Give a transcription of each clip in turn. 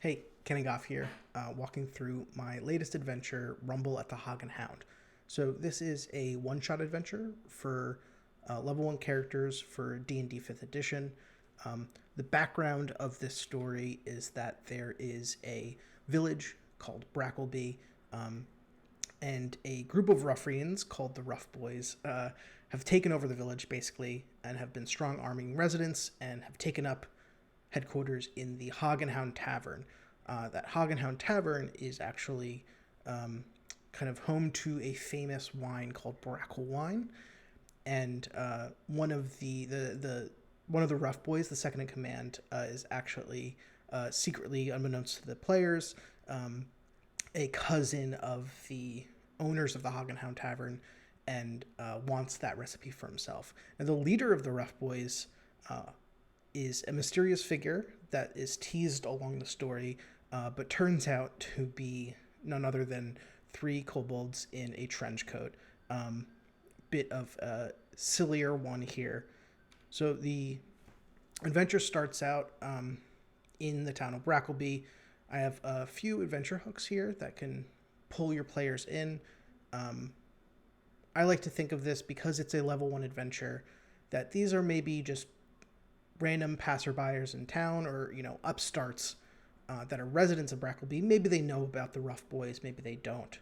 Hey, Kenny Goff here, walking through my latest adventure, Rumble at the Hog and Hound. So this is a one-shot adventure for level 1 characters for D&D 5th edition. The background of this story is that there is a village called Brackleby, and a group of ruffians called the Ruff Boys have taken over the village, basically, and have been strong-arming residents and have taken up headquarters in the Hog Hound Tavern. That Hog Hound Tavern is actually kind of home to a famous wine called Brackle wine, and one of the Ruff Boys, the second in command, is actually secretly, unbeknownst to the players, a cousin of the owners of the Hog Hound Tavern, and wants that recipe for himself. And the leader of the Ruff Boys is a mysterious figure that is teased along the story, but turns out to be none other than three kobolds in a trench coat. Bit of a sillier one here. So the adventure starts out in the town of Brackleby. I have a few adventure hooks here that can pull your players in. I like to think of this, because it's a level 1 adventure, that these are maybe just random passerbyers in town, or upstarts that are residents of Brackleby. Maybe they know about the Ruff Boys, maybe they don't.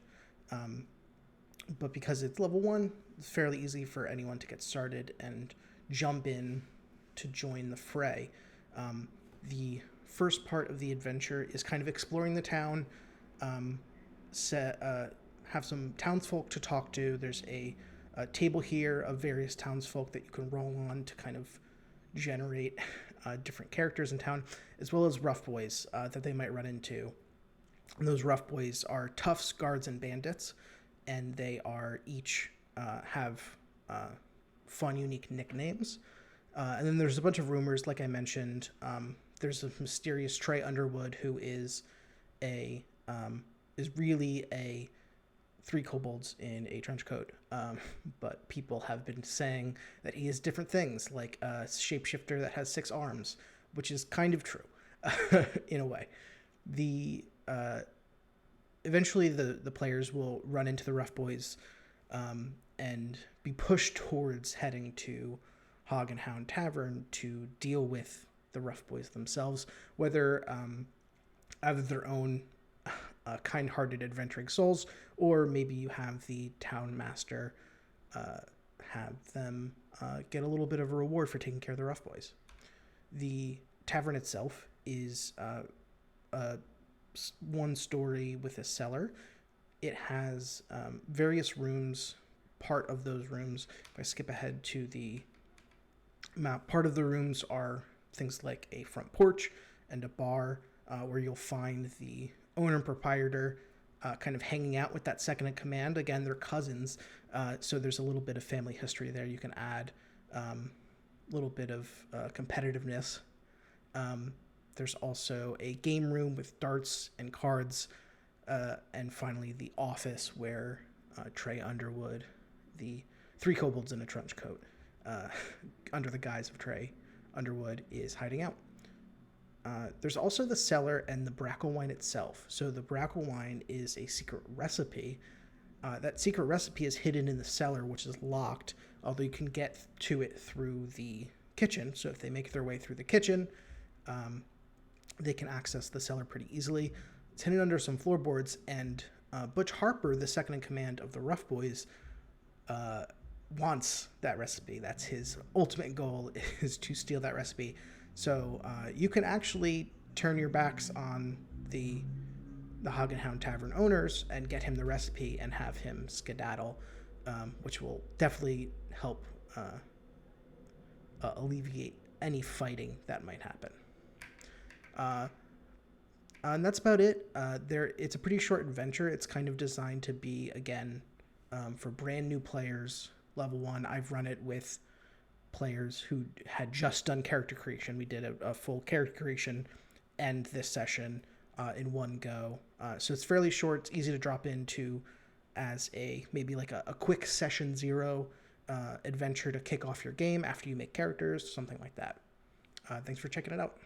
But because it's level 1, it's fairly easy for anyone to get started and jump in to join the fray. The first part of the adventure is kind of exploring the town, have some townsfolk to talk to. There's a table here of various townsfolk that you can roll on to kind of generate different characters in town, as well as Ruff Boys that they might run into. And those Ruff Boys are toughs, guards, and bandits, and they are each have fun, unique nicknames. And then there's a bunch of rumors, like I mentioned. There's a mysterious Trey Underwood who is really a three kobolds in a trench coat, but people have been saying that he is different things, like a shapeshifter that has 6 arms, which is kind of true in a way. Eventually the players will run into the Ruff Boys and be pushed towards heading to Hog and Hound Tavern to deal with the Ruff Boys themselves, whether out of their own kind-hearted adventuring souls, or maybe you have the town master have them get a little bit of a reward for taking care of the Ruff Boys. The tavern itself is one story with a cellar. It has various rooms. Part of those rooms, if I skip ahead to the map, part of the rooms are things like a front porch and a bar, where you'll find the owner and proprietor kind of hanging out with that second in command. Again, they're cousins, so there's a little bit of family history there. You can add a little bit of competitiveness. There's also a game room with darts and cards, and finally the office where Trey Underwood, the three kobolds in a trench coat, under the guise of Trey Underwood, is hiding out. There's also the cellar and the Brackle wine itself. So the Brackle wine is a secret recipe. That secret recipe is hidden in the cellar, which is locked, although you can get to it through the kitchen. So if they make their way through the kitchen, they can access the cellar pretty easily. It's hidden under some floorboards, and Butch Harper, the second in command of the Ruff Boys, wants that recipe. That's his ultimate goal, is to steal that recipe. So you can actually turn your backs on the Hog and Hound Tavern owners and get him the recipe and have him skedaddle, which will definitely help alleviate any fighting that might happen. And that's about it. It's a pretty short adventure. It's kind of designed to be, again, for brand new players, level 1. I've run it with players who had just done character creation. We did a full character creation and this session in one go. So it's fairly short. It's easy to drop into as maybe like a quick session 0 adventure to kick off your game after you make characters, something like that. Thanks for checking it out.